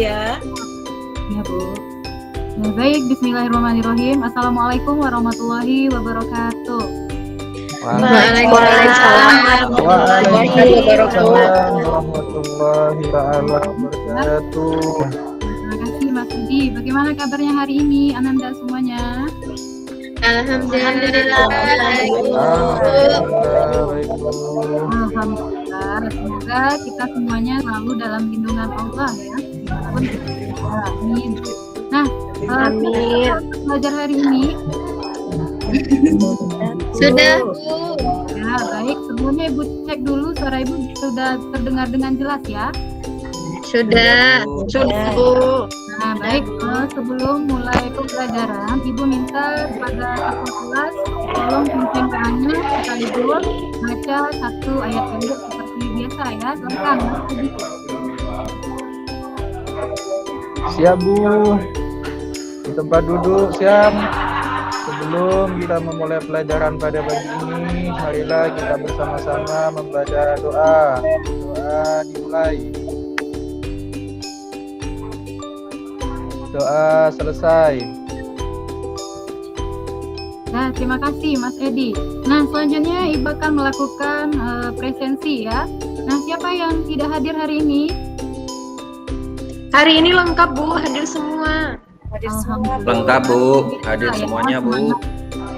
ya. Ya, Bu. Ya, baik, bismillahirrahmanirrahim. Assalamualaikum warahmatullahi wabarakatuh. Waalaikumsalam warahmatullahi wabarakatuh. warahmatullahi wabarakatuh. Terima kasih Mas Edi. Bagaimana kabarnya hari ini, Ananda semuanya? Alhamdulillah. Alhamdulillah. Semoga kita semuanya selalu dalam lindungan Allah ya. Dimanapun kita berada. Amin. Nah, Amin. belajar hari ini. Sudah, Bu. Ya, baik. Semuanya Ibu cek dulu suara Ibu sudah terdengar dengan jelas ya. Sudah, Bu. Nah, baik. Sebelum mulai pembelajaran, Ibu minta kepada satu kelas tolong pimpin tangannya sekaligus baca satu ayat pendek seperti biasa ya. Silakan. Siap, Bu. Di tempat duduk, siap. Sebelum kita memulai pelajaran pada pagi ini, marilah kita bersama-sama membaca doa. Doa dimulai. Doa selesai. Nah, terima kasih Mas Edi. Nah, selanjutnya Ibu akan melakukan presensi ya. Nah, siapa yang tidak hadir hari ini? Hari ini lengkap, Bu. Hadir semua. Alhamdulillah. Lengkap, Bu. Hadir Ya, semuanya, Bu. semangat.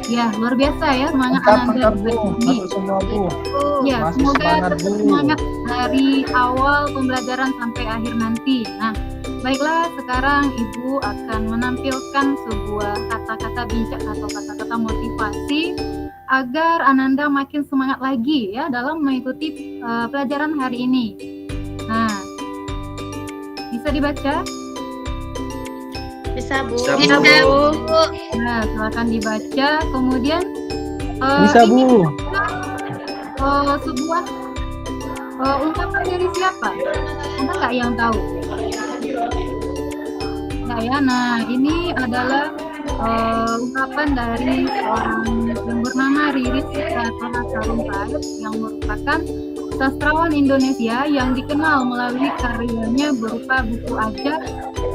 Ya, luar biasa ya semangat Lengkap, Ananda Bu. hari ini. Masuk semua, Bu. Ya, Masih semoga semangat, tetap Bu. semangat dari awal pembelajaran sampai akhir nanti. Nah, baiklah, sekarang Ibu akan menampilkan sebuah kata-kata bijak atau kata-kata motivasi agar Ananda makin semangat lagi ya dalam mengikuti pelajaran hari ini. Nah, bisa dibaca? Bisa, Bu. Bisa, Bu. Nah, silakan dibaca. Kemudian Bisa, ini Bu. sebuah ungkapan dari siapa? Ada nggak yang tahu? Nggak ya. Nah, ini adalah ungkapan dari seorang yang bernama Riris Pratama Sarumpait yang merupakan sastrawan Indonesia yang dikenal melalui karyanya berupa buku ajar,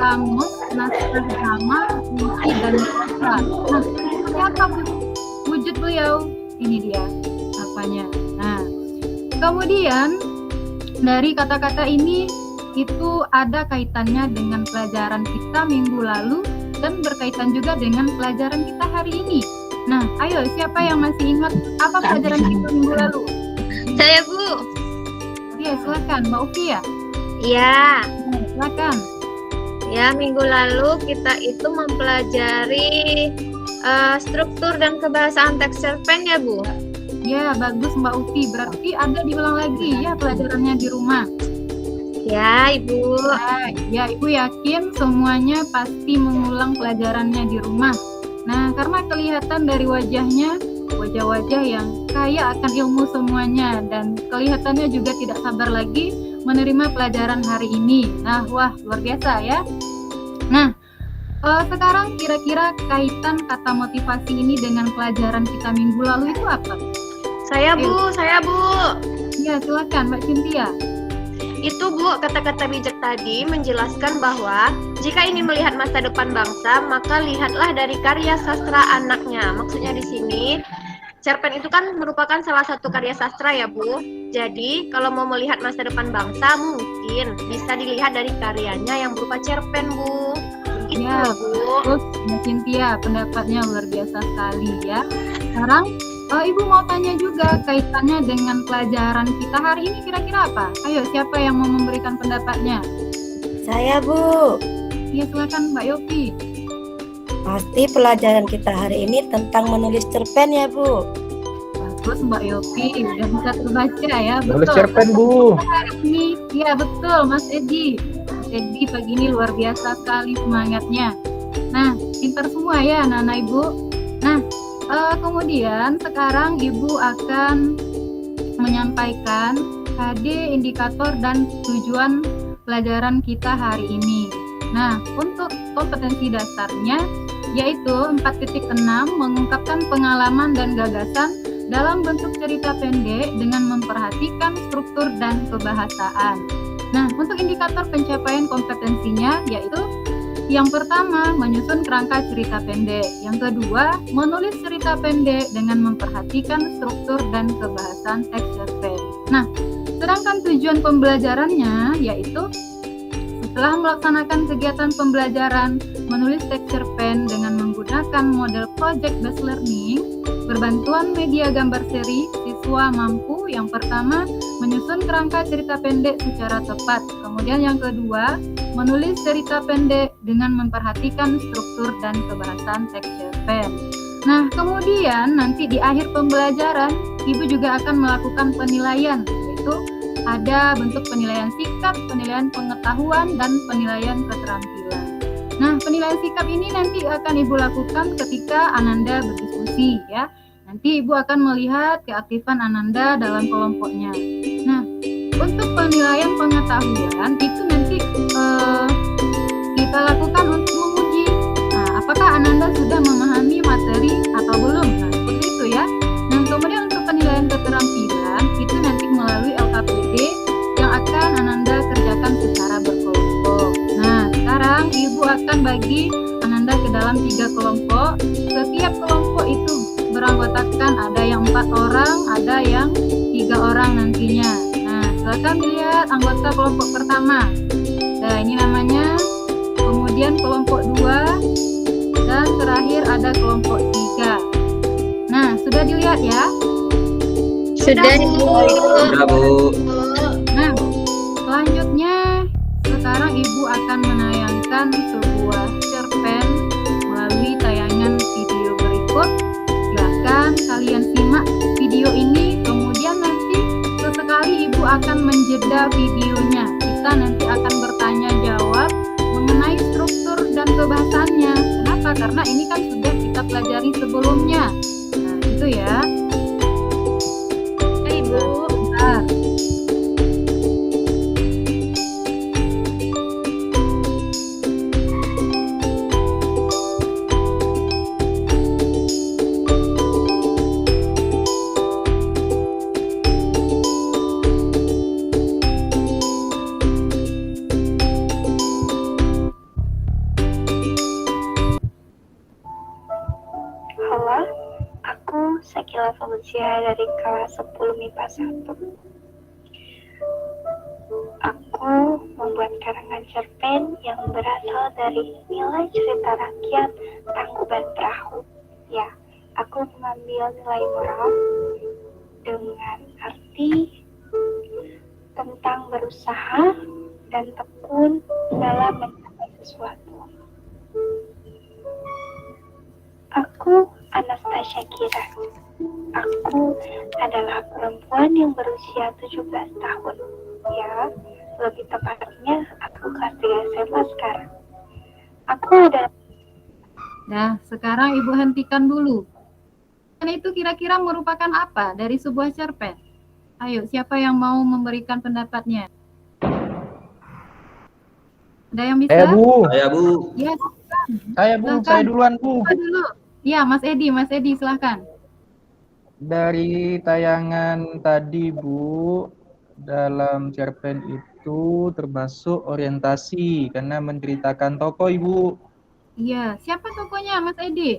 kamus, naskah drama, puisi, dan bahasa. Nah, seperti apa wujud beliau? Ini dia apanya. Nah, kemudian dari kata-kata ini itu ada kaitannya dengan pelajaran kita minggu lalu dan berkaitan juga dengan pelajaran kita hari ini. Nah, ayo siapa yang masih ingat apa pelajaran kita minggu lalu? Saya, Bu. Ya, silakan Mbak Uki ya. Ya. Silakan. Ya, minggu lalu kita itu mempelajari struktur dan kebahasaan teks cerpen ya, Bu. Ya, bagus Mbak Uki. Berarti ada diulang lagi ya pelajarannya di rumah. Ya, Ibu. Ya, Ibu yakin semuanya pasti mengulang pelajarannya di rumah. Nah, karena kelihatan dari wajahnya, wajah-wajah yang kaya akan ilmu semuanya dan kelihatannya juga tidak sabar lagi menerima pelajaran hari ini. Nah, wah, luar biasa ya. Nah, sekarang kira-kira kaitan kata motivasi ini dengan pelajaran kita minggu lalu itu apa? Saya, Bu. Ya, silakan Mbak Cynthia. Itu, Bu, kata-kata bijak tadi menjelaskan bahwa jika ingin melihat masa depan bangsa, maka lihatlah dari karya sastra anaknya. Maksudnya di sini, cerpen itu kan merupakan salah satu karya sastra ya, Bu. Jadi, kalau mau melihat masa depan bangsa, mungkin bisa dilihat dari karyanya yang berupa cerpen, Bu. Itu, Ya, Bu. terus Mbak Cynthia pendapatnya luar biasa sekali ya. Sekarang Ibu mau tanya juga kaitannya dengan pelajaran kita hari ini kira-kira apa? Ayo, siapa yang mau memberikan pendapatnya? Saya, Bu. Ya, silakan Mbak Yopi. Pasti pelajaran kita hari ini tentang menulis cerpen ya, Bu. Bagus Mbak Yopi, udah bisa terbaca ya. Nulis Betul. cerpen, Bu. Hari ini, ya betul Mas Edi. Mas Edi pagi ini luar biasa sekali semangatnya. Nah, pintar semua ya anak-anak Ibu. Nah, kemudian sekarang Ibu akan menyampaikan KD, indikator, dan tujuan pelajaran kita hari ini. Nah, untuk kompetensi dasarnya yaitu 4.6 mengungkapkan pengalaman dan gagasan dalam bentuk cerita pendek dengan memperhatikan struktur dan kebahasaan. Nah, untuk indikator pencapaian kompetensinya yaitu yang pertama, menyusun kerangka cerita pendek. Yang kedua, menulis cerita pendek dengan memperhatikan struktur dan kebahasan teks cerpen. Nah, sedangkan tujuan pembelajarannya yaitu setelah melaksanakan kegiatan pembelajaran, menulis teks cerpen dengan menggunakan model project based learning, berbantuan media gambar seri, siswa mampu yang pertama menyusun kerangka cerita pendek secara tepat. Kemudian yang kedua, menulis cerita pendek dengan memperhatikan struktur dan kebahasan teks cerpen. Nah, kemudian nanti di akhir pembelajaran, Ibu juga akan melakukan penilaian, yaitu ada bentuk penilaian sikap, penilaian pengetahuan, dan penilaian keterampilan. Nah, penilaian sikap ini nanti akan Ibu lakukan ketika Ananda berdiskusi ya. Nanti Ibu akan melihat keaktifan Ananda dalam kelompoknya. Nah, untuk penilaian pengetahuan itu nanti kita lakukan untuk menguji apakah Ananda sudah memahami materi atau belum. Nah, seperti itu ya. Nah, kemudian untuk penilaian keterampilan itu nanti melalui LKPD yang akan Ananda kerjakan secara berkelompok. Nah, sekarang Ibu akan bagi Ananda ke dalam 3 kelompok. Setiap kelompok itu beranggotakan ada yang 4 orang, ada yang 3 orang nantinya. Nah, silakan dilihat anggota kelompok pertama. Nah, ini namanya. Kemudian kelompok 2 dan terakhir ada kelompok 3. Nah, sudah dilihat ya? Sudah, Bu. Nah, selanjutnya sekarang Ibu akan menayangkan sebuah cerpen melalui tayangan video berikut. Silakan kalian simak video ini, kemudian nanti sesekali Ibu akan menjeda videonya. Kita nanti akan bertanya jawab mengenai struktur dan kebahasannya. Kenapa? Karena ini kan sudah kita pelajari sebelumnya. Nah, itu ya. Ibu. Bentar. Halo, aku Sakila Fauziah dari kelas 10 MIPA 1. Aku membuat karangan cerpen yang berasal dari nilai cerita rakyat Tangkuban Perahu. Ya, aku mengambil nilai moral dengan arti tentang berusaha dan tekun dalam mencapai sesuatu. Aku Anastasia Kira. Aku adalah perempuan yang berusia 17 tahun. Ya, lebih tepatnya aku kelas 3 SMA sekarang. Aku adalah... Nah, sekarang Ibu hentikan dulu. Dan itu kira-kira merupakan apa dari sebuah cerpen? Ayo, siapa yang mau memberikan pendapatnya? Ada yang bisa? Bu. Saya, Bu. Ya, Saya, Bu. Silakan. Saya duluan, Bu. siapa dulu? Ya, Mas Edi, silahkan. Dari tayangan tadi, Bu, dalam cerpen itu termasuk orientasi karena menceritakan tokoh, Ibu. Iya, siapa tokohnya, Mas Edi?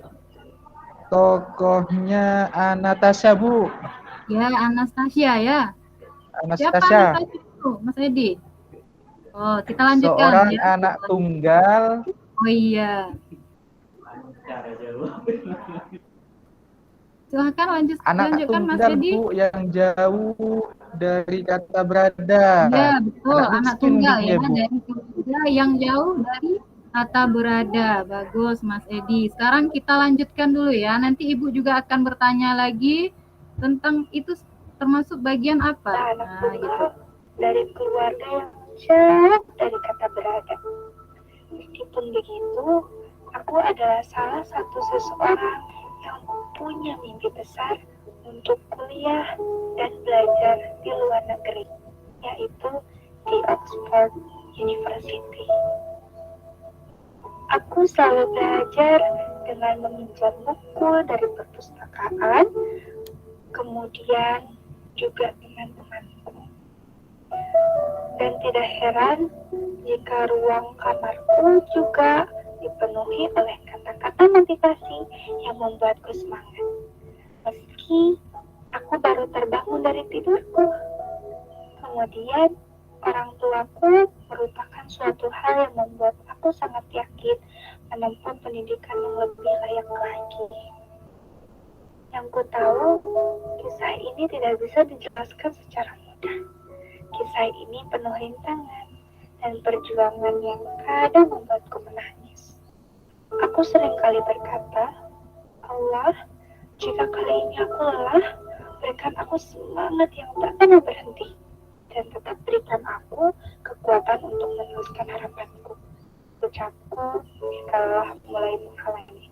Tokohnya Anastasia, Bu. Ya, Anastasia ya. Siapa Anastasia. Anastasia itu, Mas Edi? Oh, kita lanjutkan Seorang ya. anak tunggal. Oh iya. Silahkan lanjutkan Mas tunggal, Edi. Bu, yang jauh dari kata berada. Ya, betul. Anak miskin tunggal dia, ya, Bu. dari keluarga yang jauh dari kata berada. Bagus, Mas Edi. Sekarang kita lanjutkan dulu ya. Nanti Ibu juga akan bertanya lagi tentang itu termasuk bagian apa. anak Nah, tunggal gitu. dari keluarga yang jauh dari kata berada. Meskipun begitu, aku adalah salah satu seseorang yang punya mimpi besar untuk kuliah dan belajar di luar negeri, yaitu di Oxford University. Aku selalu belajar dengan meminjam buku dari perpustakaan, kemudian juga dengan temanku. Dan tidak heran jika ruang kamarku juga dipenuhi oleh kata-kata motivasi yang membuatku semangat. Meski aku baru terbangun dari tidurku. Kemudian, orang tuaku merupakan suatu hal yang membuat aku sangat yakin menempuh pendidikan yang lebih layak lagi. Yang ku tahu, kisah ini tidak bisa dijelaskan secara mudah. Kisah ini penuh rintangan dan perjuangan yang kadang membuatku menangis. Aku seringkali berkata, Allah, jika kali ini aku lelah, berikan aku semangat yang tak pernah berhenti. Dan tetap berikan aku kekuatan untuk meneruskan harapanku. Ucapku, jika lelah mulai menghalangi.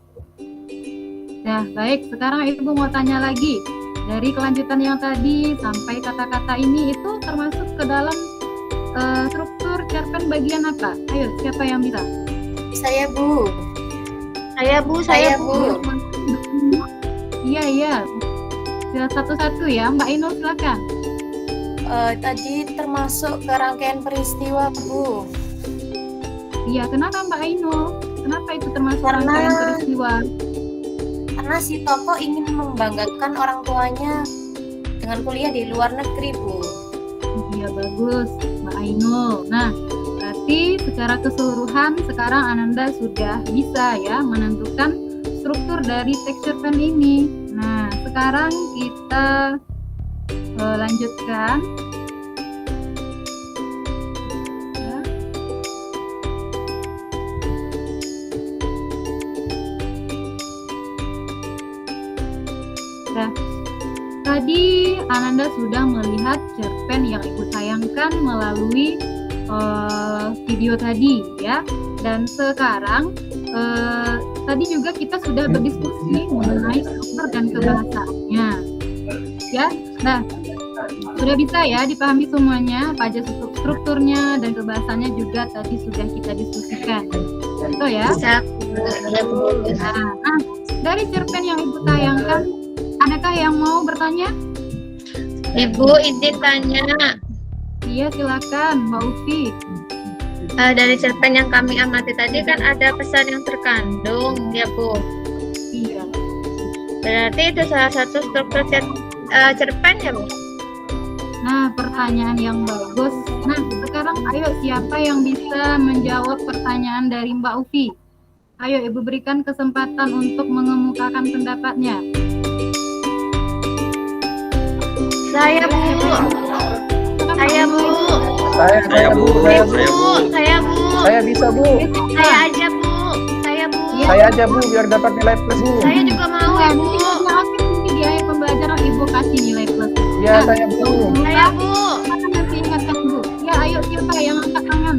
Nah, baik. Sekarang Ibu mau tanya lagi. Dari kelanjutan yang tadi sampai kata-kata ini itu termasuk ke dalam struktur cerpen bagian apa? Ayo, siapa yang bisa? Saya Bu. Saya Bu. Iya. Sila satu-satu ya, Mbak Inul silakan. Tadi termasuk ke rangkaian peristiwa Bu. Iya, kenapa Mbak Ainul? Kenapa itu termasuk Karena- rangkaian peristiwa? Karena si tokoh ingin membanggakan orang tuanya dengan kuliah di luar negeri Bu. Iya, bagus Mbak Ainul. Nah, berarti secara keseluruhan sekarang Ananda sudah bisa ya menentukan struktur dari teks cerpen ini. Nah, sekarang kita lanjutkan. Ya. Nah, tadi Ananda sudah melihat cerpen yang Ibu tayangkan melalui video tadi ya. Dan sekarang tadi juga kita sudah berdiskusi mengenai struktur dan kebahasaannya. Ya, nah sudah bisa ya dipahami semuanya apa aja strukturnya dan kebahasannya juga tadi sudah kita diskusikan. Betul ya? Nah, dari cerpen yang Ibu tayangkan, adakah yang mau bertanya? Ibu, izin tanya. Iya, silakan Mbak Ufi. Dari cerpen yang kami amati tadi kan ada pesan yang terkandung, ya Bu. Iya. Berarti itu salah satu struktur cerpen ya Bu? Nah, pertanyaan yang bagus. Nah, sekarang ayo siapa yang bisa menjawab pertanyaan dari Mbak Ufi? Ayo Ibu berikan kesempatan untuk mengemukakan pendapatnya. Saya Bu. Saya Bu. Saya Bu. Saya bisa Bu. Saya aja Bu. Saya Bu. Saya aja Bu biar dapat nilai plus Bu. Saya juga mau ya Bu. Nanti di akhir pembelajaran Ibu kasih nilai plus. Ya saya Bu. Saya Bu. Nanti ingatkan Bu. Ya, ayo siapa yang angkat tangan?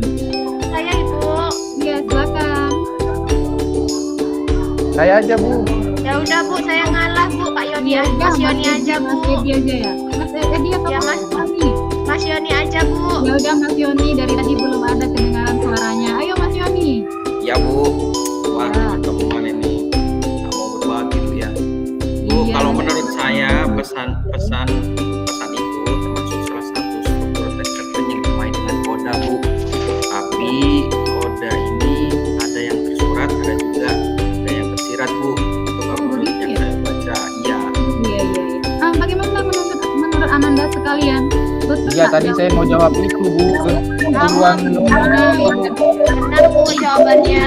Saya Ibu. Iya, silakan. Saya aja Bu. Ya udah Bu, saya ngalah Bu. Pak Yoni, Iya, Mas Yoni aja Bu. Mas Edi aja ya. Mas Edi atau Ya, Mas Mas. Yoni? Mas Yoni aja Bu. Ya udah Mas Yoni, dari tadi belum ada kedengaran suaranya. Ayo Mas Yoni. Ya Bu, wah Ya. teman ini mau berbagi dulu ya. Bu, Iya. kalau menurut saya pesan itu termasuk salah satu struktur teks cerpen yang dimain dengan koda Bu. Tapi koda ini ada yang tersurat, ada juga ada yang tersirat Bu. Itu kalau menurut begitu yang ya? saya baca, iya. Iya. Bagaimana menurut Ananda sekalian? Betul Iya nggak tadi yang- saya mau jawab itu Bu. Duluan. Benar Bu jawabannya.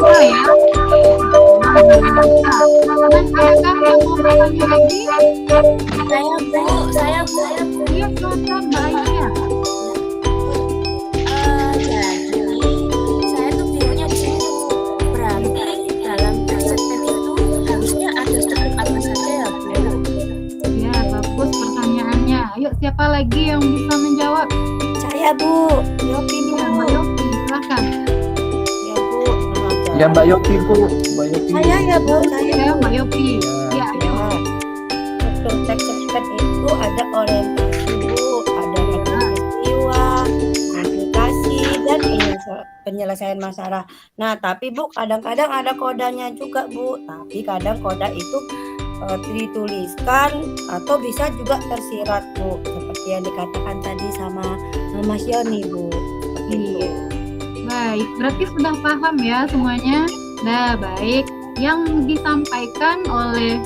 Oh ya. Adakah yang mau bertanya lagi? Saya Bu. Iya, silakan Mbak Aisyah. Jadi saya tuh bingungnya di sini Bu. Berarti dalam teks cerpen itu harusnya ada struktur apa saja ya Bu? Ya, bagus pertanyaannya. Ayo, siapa lagi yang bisa menjawab? Saya Bu, Yopi Bu. Ya, Mbak Yofi, silakan. Ya Bu, tenang aja. Ya Mbak Yopi Bu. Mbak Yopi. Saya ya Bu, saya. Ya, Mbak Yofi. Ya, ayo. Ya. Struktur teks cerpen itu ada orientasi Bu, ada peristiwa, aplikasi dan penyelesaian masalah. Nah, tapi Bu kadang-kadang ada kodanya juga Bu. Tapi kadang koda itu dituliskan atau bisa juga tersirat Bu. Seperti seperti yang dikatakan tadi sama Mas Yoni, Bu. Seperti itu. Iya. Baik, berarti sudah paham ya semuanya. Nah, baik. Yang disampaikan oleh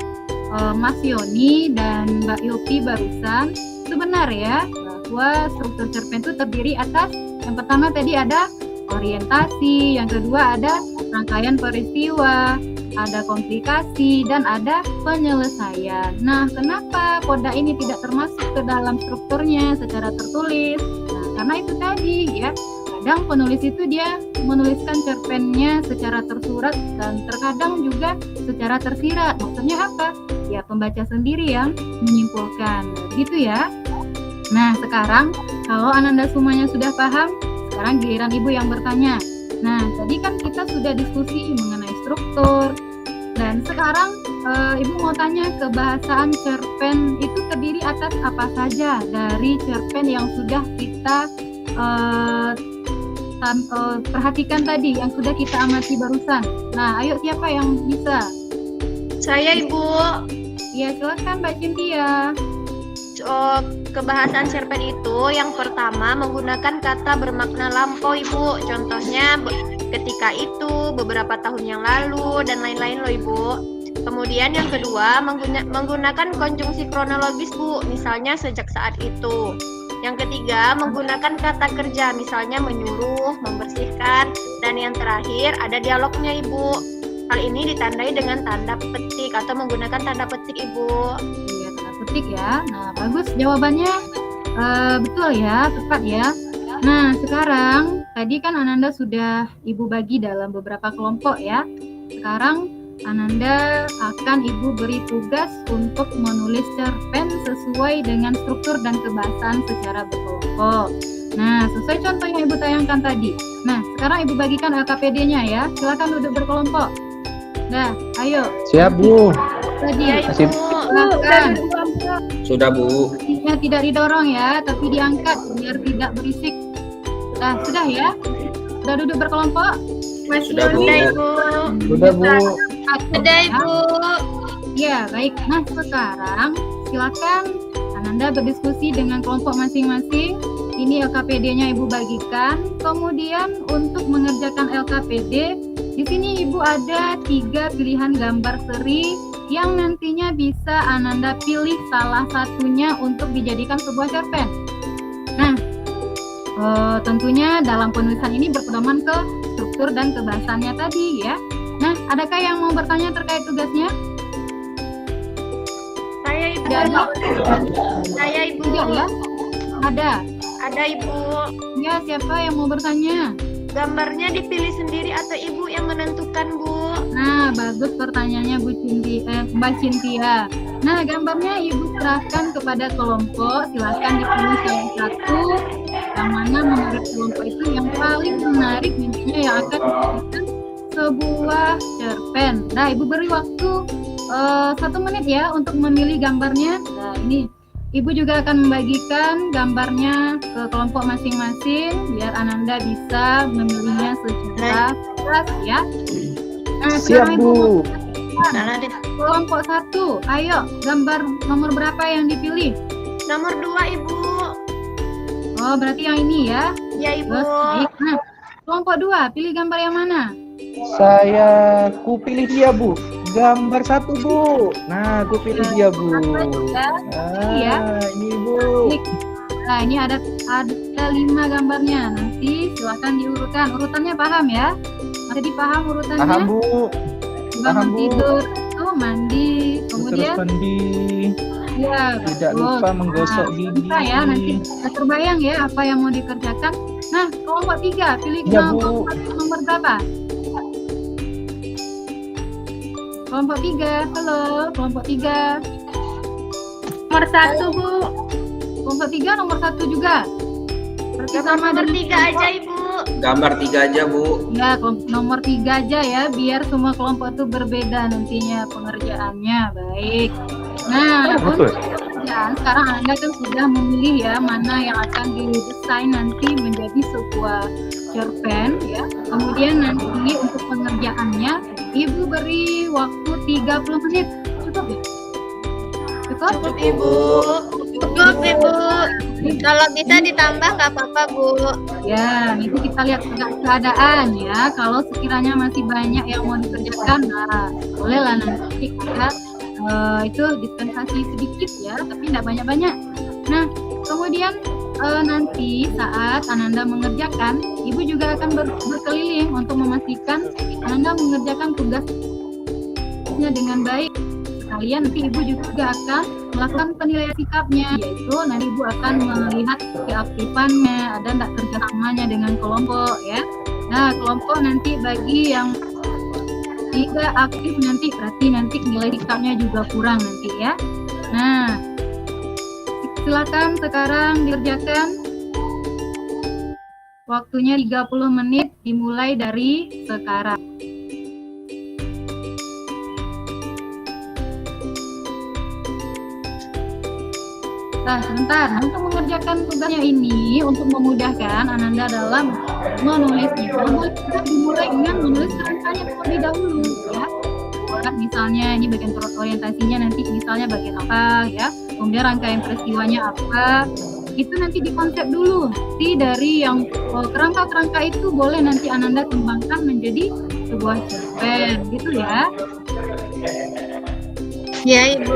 Mas Yoni dan Mbak Yopi barusan sebenar ya, bahwa struktur cerpen itu terdiri atas yang pertama tadi ada orientasi, yang kedua ada rangkaian peristiwa, ada komplikasi, dan ada penyelesaian. Nah, kenapa koda ini tidak termasuk ke dalam strukturnya secara tertulis? Nah, karena itu tadi ya, kadang penulis itu dia menuliskan cerpennya secara tersurat dan terkadang juga secara tersirat. Maksudnya apa? Ya, pembaca sendiri yang menyimpulkan. Gitu ya. Nah, sekarang kalau Ananda semuanya sudah paham, sekarang giliran Ibu yang bertanya. Nah, tadi kan kita sudah diskusi mengenai struktur. Dan sekarang Ibu mau tanya, kebahasaan cerpen itu terdiri atas apa saja dari cerpen yang sudah kita perhatikan tadi, yang sudah kita amati barusan. Nah, ayo siapa yang bisa? Saya, Ibu. Ya, silakan Mbak Cynthia. Kebahasan cerpen itu yang pertama menggunakan kata bermakna lampau, Ibu. Contohnya ketika itu, beberapa tahun yang lalu, dan lain-lain loh, Ibu. Kemudian yang kedua menggunakan konjungsi kronologis, Bu. Misalnya sejak saat itu. Yang ketiga menggunakan kata kerja, misalnya menyuruh, membersihkan. Dan yang terakhir ada dialognya, Ibu. Hal ini ditandai dengan tanda petik atau menggunakan tanda petik, Ibu. Iya, tanda petik ya. Nah, bagus jawabannya. Betul ya, tepat ya. Nah, sekarang tadi kan Ananda sudah Ibu bagi dalam beberapa kelompok ya. Sekarang Ananda akan Ibu beri tugas untuk menulis cerpen sesuai dengan struktur dan kebahasaan secara berkelompok. Nah, sesuai contoh yang Ibu tayangkan tadi. Nah, sekarang Ibu bagikan LKPD-nya ya. Silakan duduk berkelompok. Nah, ayo. Siap, Bu. Tadi ya, Ibu. silakan. Sudah, Bu. Kakinya tidak didorong ya, tapi diangkat biar tidak berisik. Nah, sudah ya? Sudah duduk berkelompok? Sudah, Bu. Sudah, Bu. Ada, Ibu. Ya, baik. Nah, sekarang silakan Ananda berdiskusi dengan kelompok masing-masing. Ini LKPD-nya Ibu bagikan. Kemudian untuk mengerjakan LKPD, di sini Ibu ada 3 pilihan gambar seri yang nantinya bisa Ananda pilih salah satunya untuk dijadikan sebuah cerpen. Nah, tentunya dalam penulisan ini berpedoman ke struktur dan kebahasannya tadi ya. Nah, adakah yang mau bertanya terkait tugasnya? Saya, Ibu. Saya, Ibu. Tidak ya? Ada. Ada, Ibu. Ya, siapa yang mau bertanya? Gambarnya dipilih sendiri atau Ibu yang menentukan, Bu? Nah, bagus pertanyaannya Mbak Cynthia. Nah, gambarnya Ibu serahkan kepada kelompok. Silakan dipilih salah satu yang mana menurut kelompok itu yang paling menarik, intinya yang akan dijadikan sebuah cerpen. Nah, Ibu beri waktu 1 menit ya untuk memilih gambarnya. Nah, ini Ibu juga akan membagikan gambarnya ke kelompok masing-masing biar Ananda bisa memilihnya secara jelas ya. Nah, Siap, Bu. Kelompok 1, ayo gambar nomor berapa yang dipilih? Nomor 2, Ibu. Oh, berarti yang ini ya. Ya, Ibu. Terus, baik. Nah, kelompok 2, pilih gambar yang mana? Saya pilih dia, Bu. Gambar 1, Bu. Nah, pilih dia, Bu. Iya. Ini, Bu. Nah, ini ada 5 gambarnya. Nanti silakan diurutkan. Urutannya paham ya? Masih dipaham urutannya? Paham, Bu. Bangun Bu. tidur itu mandi, kemudian Terus mandi. ya, Tidak betul. lupa menggosok Nah, gigi. bisa ya, nanti terbayang ya apa yang mau dikerjakan. Nah, kelompok 3, pilih Ya, Bu. kelompok nomor berapa? Kelompok 3, halo, kelompok 3. Nomor 1, Bu. Kelompok 3 nomor 1 juga. Berarti sama Nomor dengan 3 aja, Ibu. Gambar 3 aja, Bu. ya, nomor 3 aja ya, biar semua kelompok itu berbeda nantinya pengerjaannya. Baik. Nah, Betul. untuk pekerjaan sekarang Anda kan sudah memilih ya mana yang akan didesain nanti menjadi sebuah cerpen ya. Kemudian nanti untuk pengerjaannya Ibu beri waktu 30 menit. Cukup ya? Cukup? Cukup, Ibu. Cukup, Ibu. Kalau bisa ditambah nggak apa-apa, Bu. Ya, itu kita lihat keadaan ya. Kalau sekiranya masih banyak yang mau dikerjakan, nah bolehlah nanti kita itu dispensasi sedikit ya, tapi tidak banyak-banyak. Nah, kemudian nanti saat Ananda mengerjakan, Ibu juga akan berkeliling untuk memastikan Ananda mengerjakan tugasnya dengan baik. Sekalian nanti Ibu juga akan melakukan penilaian sikapnya, yaitu nanti Ibu akan melihat keaktifannya, ada enggak kerjasamanya dengan kelompok ya. Nah, kelompok nanti bagi yang tidak aktif nanti berarti nanti nilai sikapnya juga kurang nanti ya. Nah, silakan sekarang dikerjakan. Waktunya 30 menit dimulai dari sekarang. Nah, sebentar. Untuk mengerjakan tugasnya ini, untuk memudahkan Ananda dalam menulisnya, kita dimulai dengan menulis rangkaian terlebih dahulu, ya. Misalnya ini bagian orientasinya nanti misalnya bagian apa, ya. Kemudian rangkaian peristiwanya apa, itu nanti dikonsep dulu. Nanti dari yang kerangka-kerangka itu boleh nanti Ananda kembangkan menjadi sebuah cerpen, gitu ya. Ya, Ibu.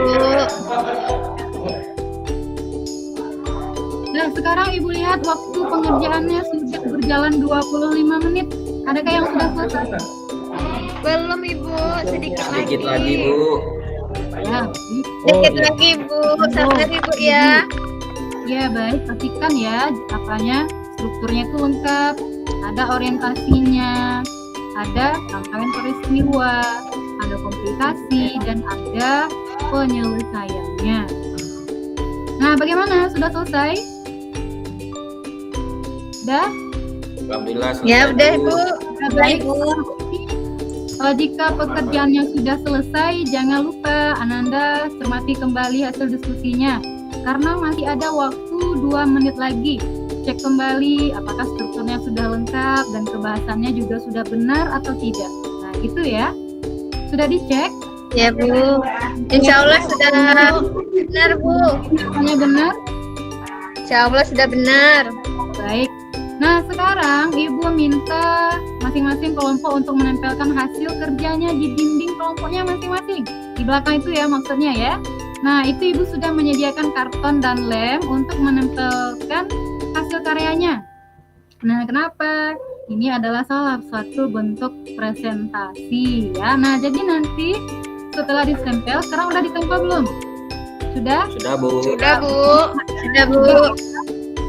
Nah, sekarang Ibu lihat waktu pengerjaannya sudah berjalan 25 menit. Adakah yang sudah selesai? Belum, Ibu, sedikit lagi, Bu. Ya, Sedikit lagi, Bu. Sabar, Ibu ya. ya baik, pastikan ya apanya strukturnya itu lengkap. Ada orientasinya, ada rangkaian peristiwa, ada komplikasi, dan ada penyelesaiannya. Nah, bagaimana? Sudah selesai? Sudah? Alhamdulillah selesai. Ya, udah, Bu. Baik, Bu. Jika pekerjaannya sudah selesai, jangan lupa Ananda cermati kembali hasil diskusinya. Karena masih ada waktu 2 menit lagi. Cek kembali apakah strukturnya sudah lengkap dan kebahasannya juga sudah benar atau tidak. Nah, gitu ya. Sudah dicek? Ya, Bu. Insya Allah sudah benar, Bu. Semuanya benar? Insya Allah sudah benar. Baik. Nah, sekarang Ibu minta masing-masing kelompok untuk menempelkan hasil kerjanya di dinding kelompoknya masing-masing. Di belakang itu ya maksudnya ya. Nah, itu Ibu sudah menyediakan karton dan lem untuk menempelkan hasil karyanya. Nah, kenapa? Ini adalah salah satu bentuk presentasi ya. Nah, jadi nanti setelah ditempel, sekarang udah ditempel belum? Sudah? Sudah, Bu. Sudah, Bu. Sudah, Bu.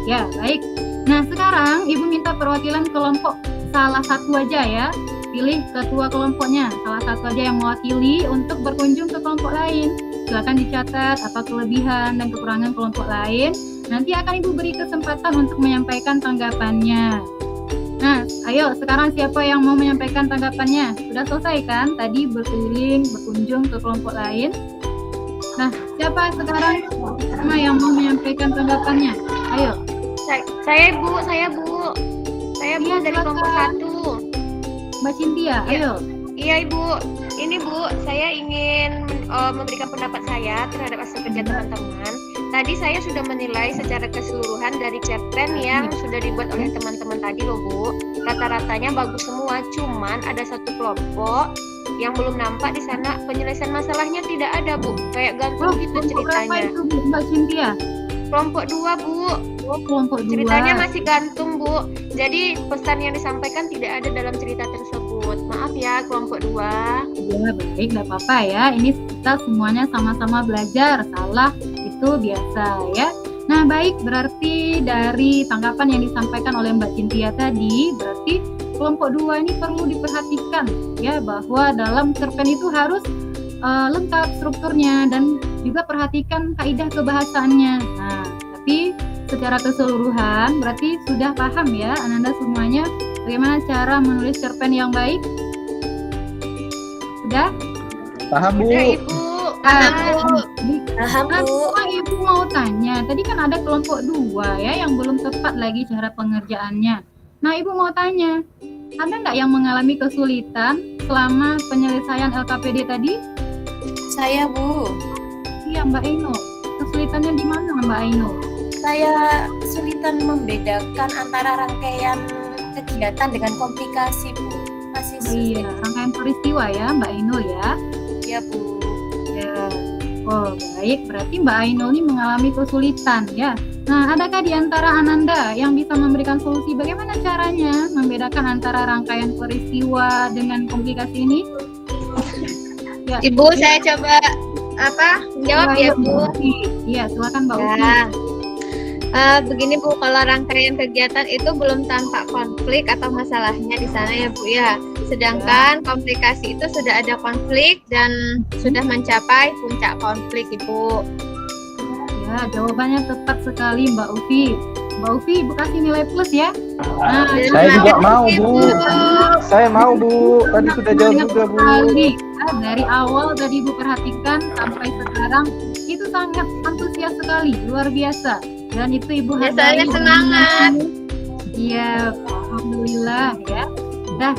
Ya, baik. Nah, sekarang Ibu minta perwakilan kelompok salah satu aja ya. Pilih ketua kelompoknya, salah satu aja yang mewakili untuk berkunjung ke kelompok lain. Silakan dicatat apa kelebihan dan kekurangan kelompok lain. Nanti akan Ibu beri kesempatan untuk menyampaikan tanggapannya. Nah, ayo sekarang siapa yang mau menyampaikan tanggapannya? Sudah selesai kan? Tadi berkeliling, berkunjung ke kelompok lain. Nah, siapa sekarang yang mau menyampaikan tanggapannya? Ayo. Saya, Bu. Saya, Bu. Saya, Bu, Iya, dari silakan. kelompok 1. Mbak Cynthia, ayo. Iya, Ibu. Ini, Bu, saya ingin memberikan pendapat saya terhadap hasil kerja teman-teman. Tadi saya sudah menilai secara keseluruhan dari cerpen yang sudah dibuat oleh teman-teman tadi loh, Bu. Rata-ratanya bagus semua, cuman ada satu kelompok yang belum nampak di sana penyelesaian masalahnya tidak ada, Bu. Kayak gantung gitu Kelompok berapa ceritanya. itu, Bu, Mbak Cynthia? Kelompok 2, Bu. Oh, kelompok 2. Ceritanya masih gantung, Bu. Jadi pesan yang disampaikan tidak ada dalam cerita tersebut. Maaf ya, kelompok 2. Ya, baik, tidak apa-apa ya. Ini kita semuanya sama-sama belajar. Salah itu biasa ya. Nah, baik, berarti dari tanggapan yang disampaikan oleh Mbak Cynthia tadi, berarti kelompok 2 ini perlu diperhatikan ya, bahwa dalam cerpen itu harus lengkap strukturnya dan juga perhatikan kaidah kebahasaannya. Nah, tapi secara keseluruhan berarti sudah paham ya Ananda semuanya bagaimana cara menulis cerpen yang baik? Sudah? Paham, Bu. Ya, Ibu. Paham, Bu. Paham, Nah, Bu. Ibu mau tanya, tadi kan ada kelompok 2 ya yang belum tepat lagi cara pengerjaannya. Nah, Ibu mau tanya, ada nggak yang mengalami kesulitan selama penyelesaian LKPD tadi? Saya, Bu. Iya, Mbak Aino. Kesulitannya di mana, Mbak Aino? saya kesulitan membedakan antara rangkaian kegiatan dengan komplikasi, Bu. Masih Iya, rangkaian peristiwa ya Mbak Ainul ya. ya, Bu. Ya. Oh, baik. Berarti Mbak Ainul ini mengalami kesulitan ya. Nah, adakah di antara Ananda yang bisa memberikan solusi bagaimana caranya membedakan antara rangkaian peristiwa dengan komplikasi ini? Ya. Ibu, saya coba menjawab ya, Bu. Iya, silakan Mbak Ufi. Ya. Begini Bu, kalau rangkaian kegiatan itu belum tampak konflik atau masalahnya di sana ya Bu ya. Sedangkan komplikasi itu sudah ada konflik dan sudah mencapai puncak konflik Ibu. Ya, jawabannya tepat sekali Mbak Ufi. Mbak Ufi, Ibu kasih nilai plus ya. Nah, Saya juga mau, Bu. Saya mau, Bu. Tadi sudah jawab banyak juga, Bu. sekali. Nah, dari awal tadi Ibu perhatikan sampai sekarang itu sangat antusias sekali, luar biasa. Dan itu Ibu Ya, hargai. saya semangat. Iya, alhamdulillah ya. Dah,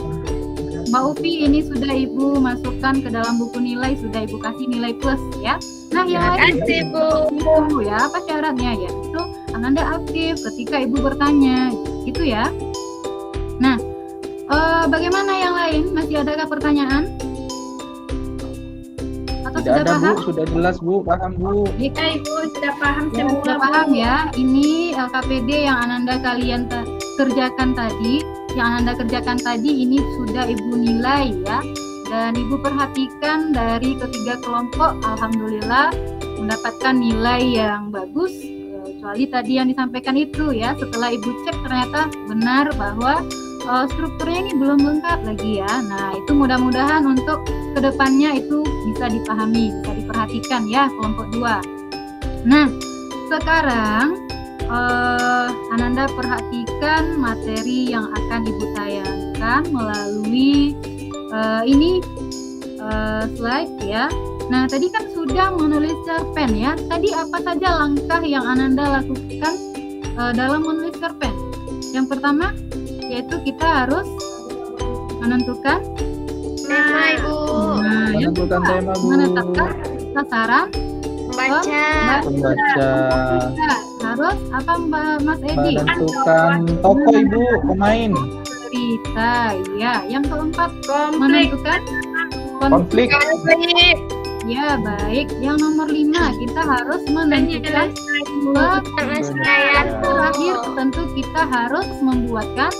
Mbak Ufi ini sudah Ibu masukkan ke dalam buku nilai, sudah Ibu kasih nilai plus ya. Nah, yang lain Terima kasih Bu. itu ya, apa syaratnya ya? Itu Ananda aktif ketika Ibu bertanya, gitu ya. Nah, bagaimana yang lain? Masih adakah pertanyaan? Atau Tidak sudah ada, paham? Bu. Sudah jelas, Bu. Paham, Bu. Ibu sudah paham Ya, semua. sudah paham ya. Ini LKPD yang Ananda kalian kerjakan tadi, yang Ananda kerjakan tadi ini sudah Ibu nilai ya. Dan Ibu perhatikan dari ketiga kelompok, alhamdulillah mendapatkan nilai yang bagus. Kecuali tadi yang disampaikan itu ya, setelah Ibu cek ternyata benar bahwa strukturnya ini belum lengkap lagi ya. Nah, itu mudah-mudahan untuk kedepannya itu bisa dipahami, bisa diperhatikan ya kelompok 2. Nah, sekarang Ananda perhatikan materi yang akan Ibu tayangkan melalui slide ya. Nah, tadi kan sudah menulis cerpen ya. Tadi apa saja langkah yang Ananda lakukan dalam menulis cerpen? Yang pertama yaitu kita harus menentukan Tema Ibu. Nah, yang Menentukan kedua, tema, Bu. menetapkan sasaran. Membaca. Membaca. Kita harus apa Mas Edi? Menentukan tokoh, Ibu. Pemain. Cerita. Ya, yang keempat Konflik. menentukan Konflik. Konflik. Ya, baik. Yang nomor 5 kita harus menentukan Penyelesaian Bu. terakhir tentu kita harus membuatkan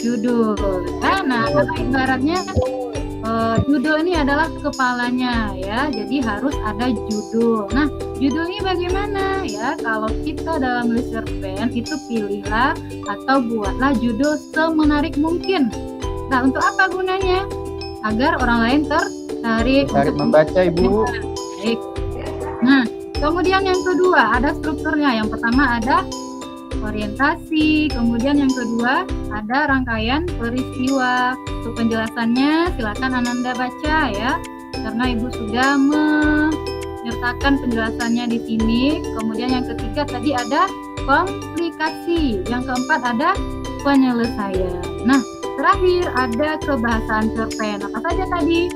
judul. Nah, kalau ibaratnya judul ini adalah kepalanya ya, jadi harus ada judul. Nah, judulnya bagaimana ya? Kalau kita dalam menulis cerpen itu pilihlah atau buatlah judul semenarik mungkin. Nah, untuk apa gunanya? Agar orang lain tertarik Tarik membaca, Ibu. Baik. Nah, kemudian yang kedua ada strukturnya. Yang pertama ada orientasi, kemudian yang kedua ada rangkaian peristiwa. Untuk penjelasannya silakan Ananda baca ya, karena Ibu sudah menyertakan penjelasannya di sini. Kemudian yang ketiga tadi ada komplikasi, yang keempat ada penyelesaian. Nah, terakhir ada kebahasaan cerpen. Apa saja tadi?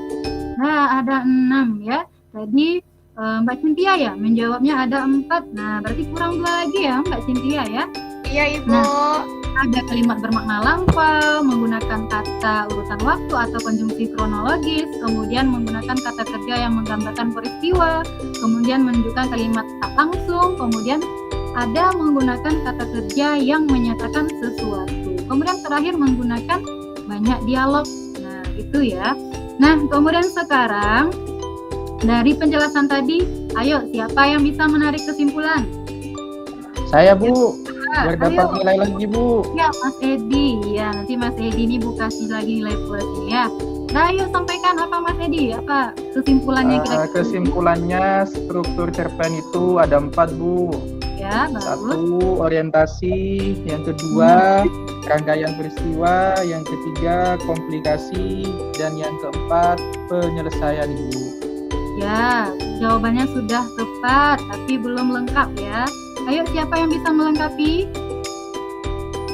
Nah, ada 6 ya. Tadi Mbak Cynthia ya menjawabnya ada 4. Nah, berarti kurang 2 lagi ya Mbak Cynthia ya. Iya Ibu. Nah, ada kalimat bermakna lampau, menggunakan kata urutan waktu atau konjungsi kronologis, kemudian menggunakan kata kerja yang menggambarkan peristiwa, kemudian menunjukkan kalimat tak langsung, kemudian ada menggunakan kata kerja yang menyatakan sesuatu. Kemudian terakhir menggunakan banyak dialog. Nah, itu ya. Nah, kemudian sekarang dari penjelasan tadi, ayo siapa yang bisa menarik kesimpulan? Saya, Bu. Biar Ayo. dapat nilai lagi, Bu. Ya, Mas Edi. Ya, nanti Mas Edi ini kasih lagi nilai plus ini ya. Nah, ayo sampaikan apa Mas Edi? Apa kesimpulannya kira-kira? Kesimpulannya struktur cerpen itu ada 4, Bu. Ya, bagus. 1 orientasi, yang kedua rangkaian peristiwa, yang ketiga komplikasi, dan yang keempat penyelesaian, Ibu. Ya, jawabannya sudah tepat, tapi belum lengkap ya. Ayo, siapa yang bisa melengkapi?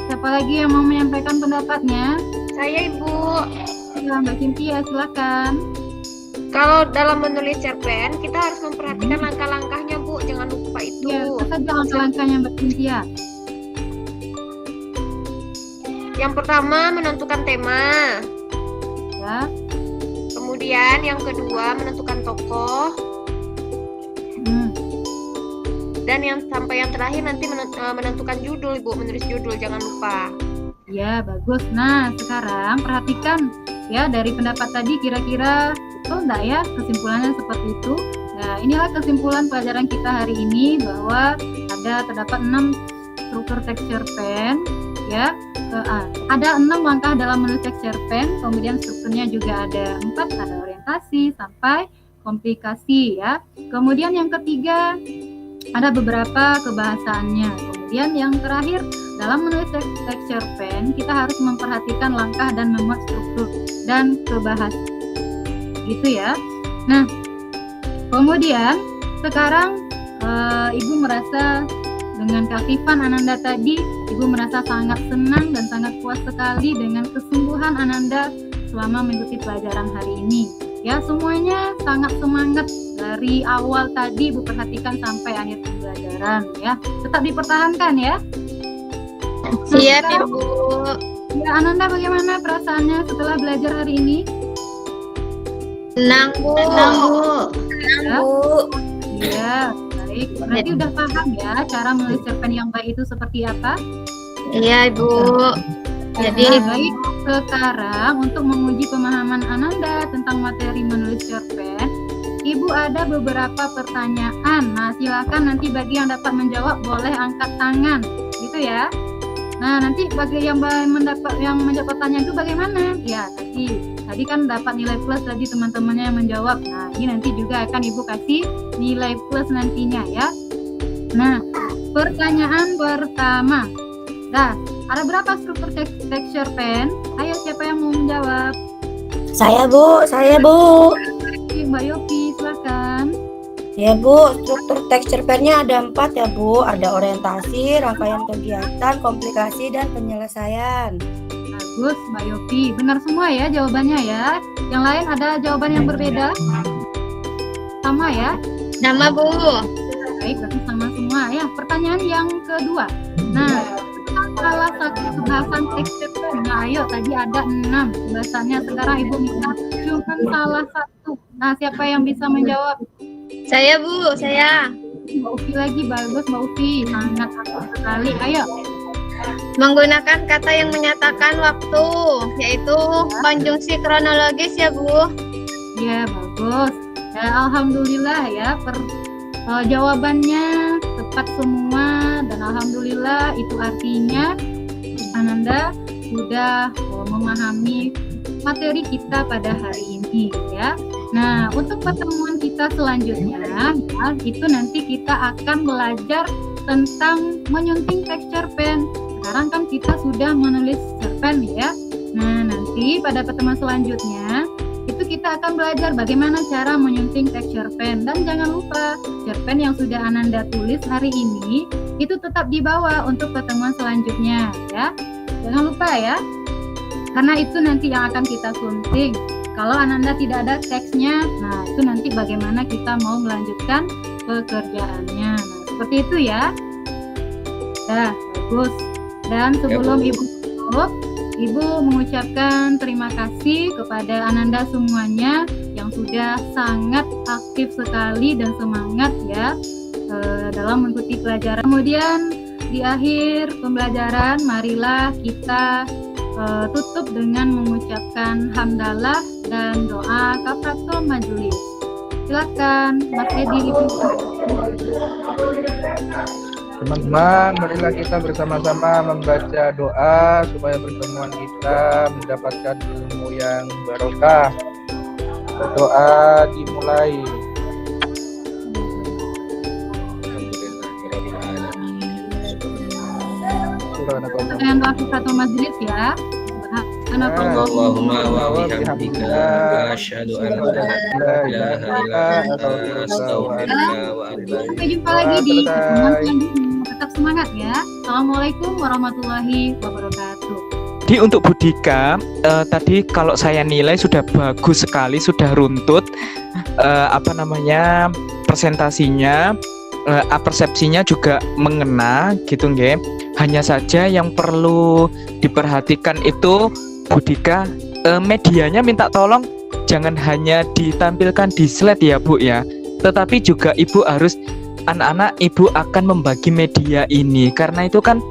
Siapa lagi yang mau menyampaikan pendapatnya? Saya Ibu. Ya, Mbak Cynthia, silakan. Kalau dalam menulis cerpen kita harus memperhatikan langkah-langkahnya Bu. Jangan lupa apa itu? Ya, apa saja langkah-langkahnya Mbak Cynthia? Yang pertama menentukan tema. Ya. Kemudian yang kedua menentukan tokoh. Dan yang sampai yang terakhir nanti menentukan judul, Ibu, menulis judul, jangan lupa. Ya, bagus. Nah, sekarang perhatikan ya dari pendapat tadi kira-kira betul enggak ya kesimpulannya seperti itu. Nah, inilah kesimpulan pelajaran kita hari ini bahwa terdapat 6 struktur texture pen ya. Ada 6 langkah dalam menulis texture pen, kemudian strukturnya juga ada 4, ada orientasi sampai komplikasi ya. Kemudian yang ketiga ada beberapa kebahasaannya. Kemudian yang terakhir, dalam menulis texture pen kita harus memperhatikan langkah dan memuat struktur dan kebahasaan. Gitu ya. Nah, kemudian sekarang Ibu merasa dengan keaktifan Ananda tadi, Ibu merasa sangat senang dan sangat puas sekali dengan kesungguhan Ananda selama mengikuti pelajaran hari ini. Ya, semuanya sangat semangat dari awal tadi Ibu perhatikan sampai akhir pembelajaran ya. Tetap dipertahankan ya. Siap, Ibu. Ya, Ananda bagaimana perasaannya setelah belajar hari ini? Senang, Bu. Ya. Iya, baik. Berarti udah paham ya cara menulis cerpen yang baik itu seperti apa? Iya, Ibu. Jadi baik, sekarang untuk menguji pemahaman Ananda tentang materi menulis cerpen, Ibu ada beberapa pertanyaan. Nah, silakan nanti bagi yang dapat menjawab boleh angkat tangan, gitu ya. Nah, nanti bagi yang menjawab pertanyaan itu bagaimana? Ya, tadi kan dapat nilai plus tadi teman-temannya yang menjawab. Nah, ini nanti juga akan Ibu kasih nilai plus nantinya ya. Nah, pertanyaan pertama. Nah, ada berapa struktur texture pen? Ayo, siapa yang mau menjawab? Saya Bu. Mbak Yopi, silakan. Ya Bu, struktur texture pen-nya ada 4 ya Bu. Ada orientasi, rangkaian kegiatan, komplikasi, dan penyelesaian. Bagus, Mbak Yopi. Benar semua ya jawabannya ya. Yang lain ada jawaban yang berbeda? Sama ya? nama, Bu. Baik, berarti sama semua ya. Pertanyaan yang kedua. Nah, salah satu bahasan texture pen. Nah, ayo tadi ada 6 bahasannya. Sekarang Ibu minta cuma salah satu. Nah, siapa yang bisa menjawab? Saya, Bu. Saya. Mbak Ufi lagi, bagus Mbak Ufi. Sangat aktif sekali. Ayo. Menggunakan kata yang menyatakan waktu, yaitu konjungsi kronologis ya, Bu. Ya, bagus. Ya, alhamdulillah ya. Jawabannya tepat semua dan alhamdulillah itu artinya Ananda sudah memahami materi kita pada hari ini ya. Nah, untuk pertemuan kita selanjutnya ya, itu nanti kita akan belajar tentang menyunting texture pen. Sekarang kan kita sudah menulis cerpen ya. Nah, nanti pada pertemuan selanjutnya itu kita akan belajar bagaimana cara menyunting texture pen. Dan jangan lupa, cerpen yang sudah Ananda tulis hari ini itu tetap dibawa untuk pertemuan selanjutnya ya. Jangan lupa ya, karena itu nanti yang akan kita sunting. Kalau Ananda tidak ada teksnya, nah itu nanti bagaimana kita mau melanjutkan pekerjaannya. Nah, seperti itu ya. Dah, bagus. Dan sebelum Ibu tutup, Ibu mengucapkan terima kasih kepada Ananda semuanya yang sudah sangat aktif sekali dan semangat ya dalam mengikuti pelajaran. Kemudian di akhir pembelajaran, marilah kita tutup dengan mengucapkan hamdalah dan doa kafaratul majelis. Silakan, Mas Edi, Ibu. Teman-teman, marilah kita bersama-sama membaca doa supaya pertemuan kita mendapatkan ilmu yang barokah. Doa dimulai. Dengan doa kafaratul majelis ya. Allahumma wa bihamdika asyhadu an la ilaha illa anta astaghfiruka wa atubu ilaik. Sampai jumpa lagi di pertemuan selanjutnya. Tetap semangat ya. Assalamualaikum warahmatullahi wabarakatuh. Jadi untuk Budika tadi kalau saya nilai sudah bagus sekali, sudah runtut presentasinya. persepsinya juga mengena gitu nggih. Hanya saja yang perlu diperhatikan itu Bu Dika, medianya minta tolong jangan hanya ditampilkan di slide ya Bu ya, tetapi juga Ibu harus anak-anak Ibu akan membagi media ini karena itu kan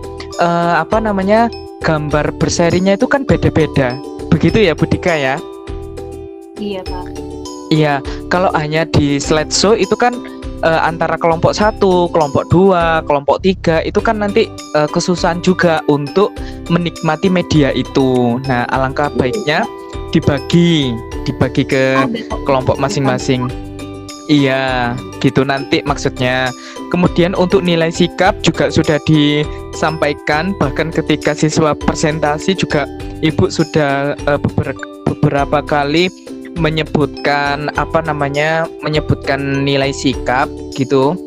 gambar berserinya itu kan beda-beda. Begitu ya Bu Dika ya? Iya Pak. Iya, kalau hanya di slideshow itu kan antara kelompok 1, kelompok 2, kelompok 3 itu kan nanti kesusahan juga untuk menikmati media itu. Nah, alangkah baiknya dibagi ke kelompok masing-masing. Iya, gitu nanti maksudnya. Kemudian untuk nilai sikap juga sudah disampaikan, bahkan ketika siswa presentasi juga Ibu sudah beberapa kali menyebutkan nilai sikap gitu.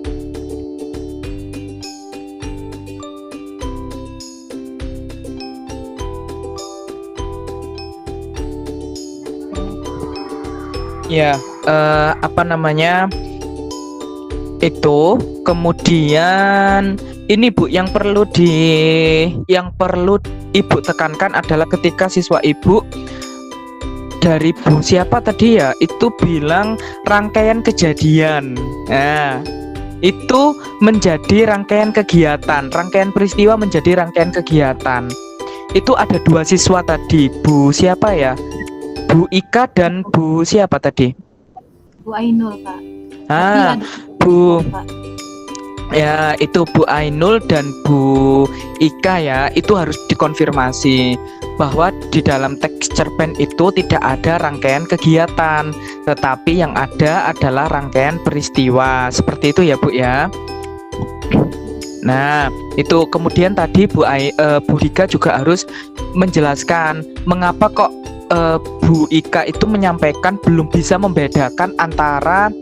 Ya, itu kemudian ini Bu yang perlu Ibu tekankan adalah ketika siswa Ibu dari Bu siapa tadi ya, itu bilang rangkaian kejadian. Nah, itu menjadi rangkaian kegiatan, rangkaian peristiwa menjadi rangkaian kegiatan. Itu ada 2 siswa tadi, Bu siapa ya? Bu Ika dan Bu siapa tadi? Bu Ainul Pak. Bu ya, itu Bu Ainul dan Bu Ika ya, itu harus dikonfirmasi bahwa di dalam teks cerpen itu tidak ada rangkaian kegiatan, tetapi yang ada adalah rangkaian peristiwa. Seperti itu ya Bu ya. Nah, itu kemudian tadi Bu Dika juga harus menjelaskan mengapa kok Bu Ika itu menyampaikan belum bisa membedakan antara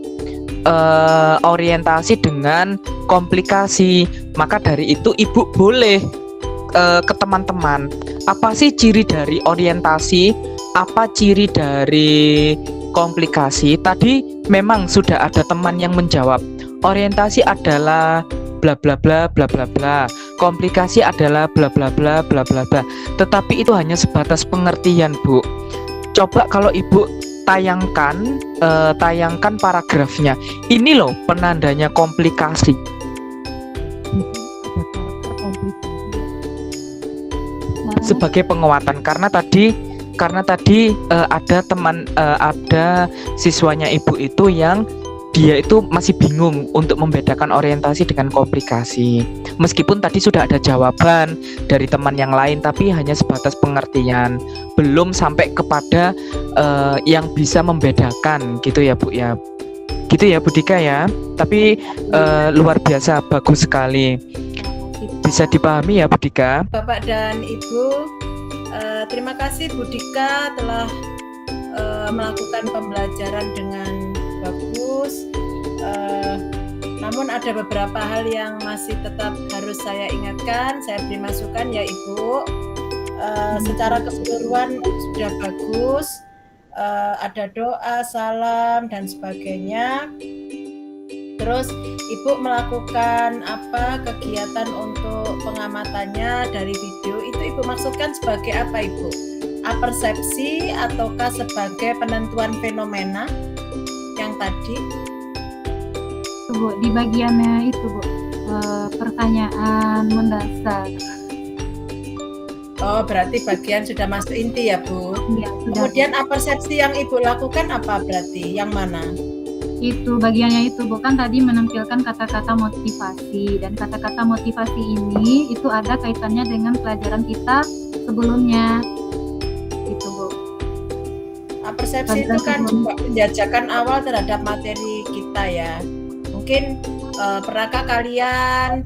orientasi dengan komplikasi. Maka dari itu Ibu boleh ke teman-teman, apa sih ciri dari orientasi, apa ciri dari komplikasi. Tadi memang sudah ada teman yang menjawab, orientasi adalah bla bla bla bla bla bla, komplikasi adalah bla bla bla bla bla bla. Tetapi itu hanya sebatas pengertian Bu. Coba kalau Ibu tayangkan paragrafnya. Ini loh penandanya komplikasi. Sebagai penguatan karena tadi ada siswanya Ibu itu yang dia itu masih bingung untuk membedakan orientasi dengan komplikasi. Meskipun tadi sudah ada jawaban dari teman yang lain, tapi hanya sebatas pengertian, belum sampai kepada yang bisa membedakan gitu ya Bu ya. Gitu ya Bu Dika ya. Tapi luar biasa, bagus sekali. Bisa dipahami ya Bu Dika? Bapak dan Ibu, terima kasih Bu Dika telah melakukan pembelajaran dengan bagus. Namun ada beberapa hal yang masih tetap harus saya ingatkan, saya beri masukan ya Ibu. Secara keseluruhan sudah bagus, ada doa, salam dan sebagainya. Terus Ibu melakukan kegiatan untuk pengamatannya dari video itu Ibu maksudkan sebagai apa Ibu? Apersepsi ataukah sebagai penentuan fenomena yang tadi? Bu, di bagiannya itu Bu, pertanyaan mendasar. Oh, berarti bagian sudah masuk inti ya Bu? Ya, kemudian apersepsi yang Ibu lakukan apa berarti? Yang mana? Itu bagiannya itu bukan tadi menampilkan kata-kata motivasi, dan kata-kata motivasi ini itu ada kaitannya dengan pelajaran kita sebelumnya gitu Bu. Persepsi itu kan juga penjajakan awal terhadap materi kita ya. Mungkin pernahkah kalian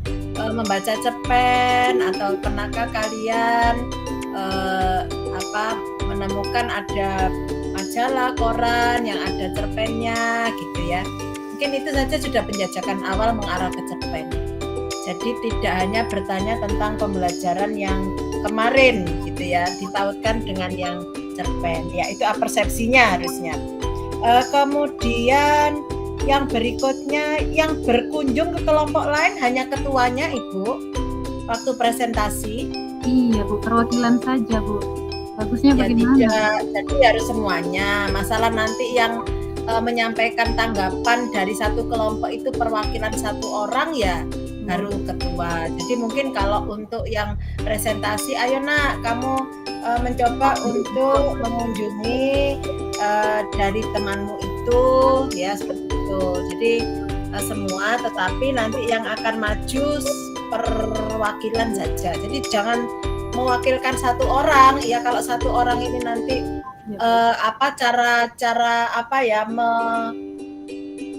membaca cerpen atau pernahkah kalian menemukan ada majalah, koran yang ada cerpennya gitu ya. Mungkin itu saja sudah penjajakan awal mengarah ke cerpen. Jadi tidak hanya bertanya tentang pembelajaran yang kemarin gitu ya, ditautkan dengan yang cerpen. Ya itu persepsinya harusnya. Kemudian yang berikutnya yang berkunjung ke kelompok lain hanya ketuanya Ibu waktu presentasi. Iya Bu, perwakilan saja Bu. Bagusnya Ya bagaimana? tidak, jadi harus semuanya. Masalah nanti yang menyampaikan tanggapan dari satu kelompok itu perwakilan satu orang ya baru ketua. Jadi mungkin kalau untuk yang presentasi, ayo nak kamu mencoba untuk mengunjungi dari temanmu itu ya seperti itu. Jadi semua, tetapi nanti yang akan maju perwakilan saja. Jadi jangan mewakilkan satu orang ya, kalau satu orang ini nanti cara apa ya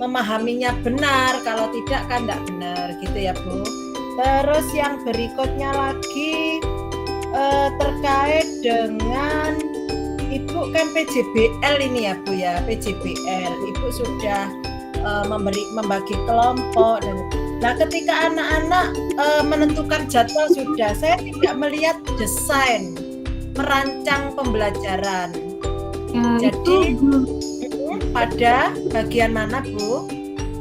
memahaminya benar, kalau tidak kan tidak benar gitu ya Bu. Terus yang berikutnya lagi terkait dengan Ibu kan PJBL ini ya Bu ya, PJBL Ibu sudah membagi kelompok dan nah ketika anak-anak menentukan jadwal sudah, saya tidak melihat desain merancang pembelajaran. Jadi pada bagian mana Bu?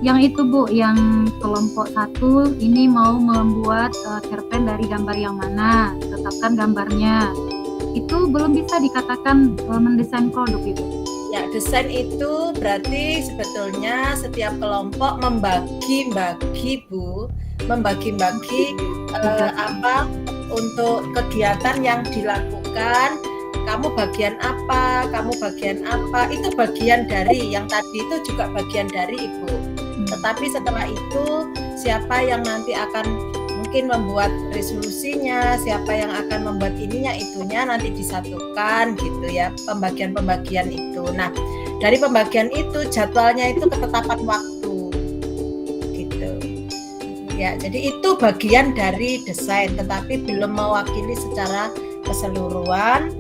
Yang itu Bu, yang kelompok 1 ini mau membuat cerpen dari gambar yang mana, tetapkan gambarnya. Itu belum bisa dikatakan mendesain produk itu. Ya, desain itu berarti sebetulnya setiap kelompok membagi-bagi Bu, membagi-bagi apa untuk kegiatan yang dilakukan. Kamu bagian apa, itu bagian dari, yang tadi itu juga bagian dari Ibu. Tetapi setelah itu siapa yang nanti akan mungkin membuat resolusinya, siapa yang akan membuat ininya itunya nanti disatukan gitu ya, pembagian-pembagian itu. Nah, dari pembagian itu jadwalnya itu ketetapan waktu gitu. Ya, jadi itu bagian dari desain tetapi belum mewakili secara keseluruhan.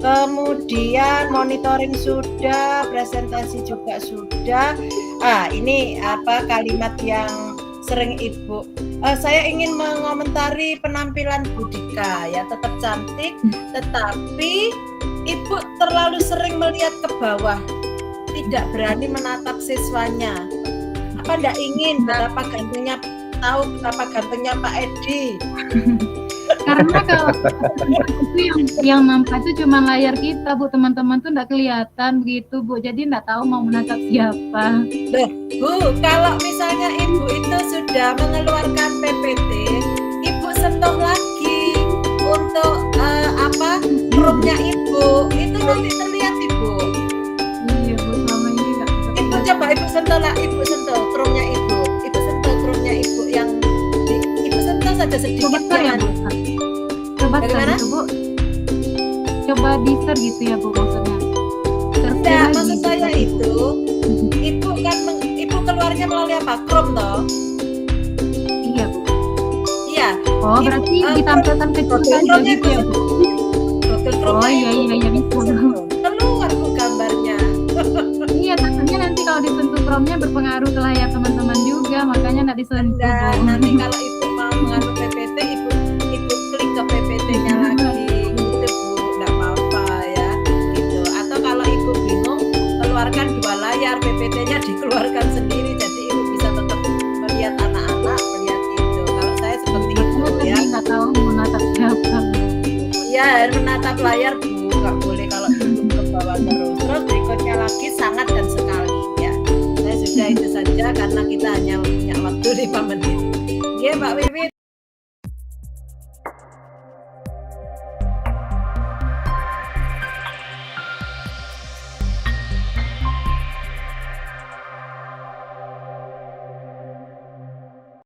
Kemudian monitoring sudah, presentasi juga sudah. Ini apa kalimat yang sering Ibu. Saya ingin mengomentari penampilan Bu Dika ya, tetap cantik, tetapi Ibu terlalu sering melihat ke bawah, tidak berani menatap siswanya. Apa enggak ingin betapa gantengnya, tahu betapa gantengnya Pak Edi? Karena kalau itu yang nampak itu cuma layar kita Bu, teman-teman tuh nggak kelihatan begitu Bu, jadi nggak tahu mau menatap siapa. Loh Bu, kalau misalnya Ibu itu sudah mengeluarkan PPT, Ibu sentuh lagi untuk grupnya Ibu, itu nanti terlihat Ibu. Iya Bu, selama ini nggak. Ibu coba Ibu sentuh lah, Ibu sentuh grupnya Ibu, yang Ibu sentuh saja sedikit. Coba bagaimana? gitu Bu, coba di-share gitu ya Bu maksudnya. Tidak, maksud saya itu Ibu keluarnya melalui apa? Chrome toh? Iya Bu. Iya. Oh berarti ditampilkan kecil aja gitu ya Bu. Google Chrome. Oh iya bisa. Keluar Bu gambarnya. Iya, takutnya nanti kalau disentuh Chrome-nya berpengaruh ke layar teman-teman juga, makanya nggak disentuh. Dan nanti kalau Ibu mau mengatur PPT, Ibu klik ke PPT-nya lagi, gitu Bu, nggak apa-apa ya, gitu. Atau kalau Ibu bingung, keluarkan 2 layar, PPT-nya dikeluarkan sendiri, jadi Ibu bisa tetap melihat anak-anak, melihat itu. Kalau saya seperti itu ya. Nggak tahu menatap siapa. Ya, menatap layar Bu, nggak boleh kalau Ibu ke bawah terus. Terus berikutnya lagi sangat dan sekali ya. Saya sudah itu saja karena kita hanya punya waktu 5 menit.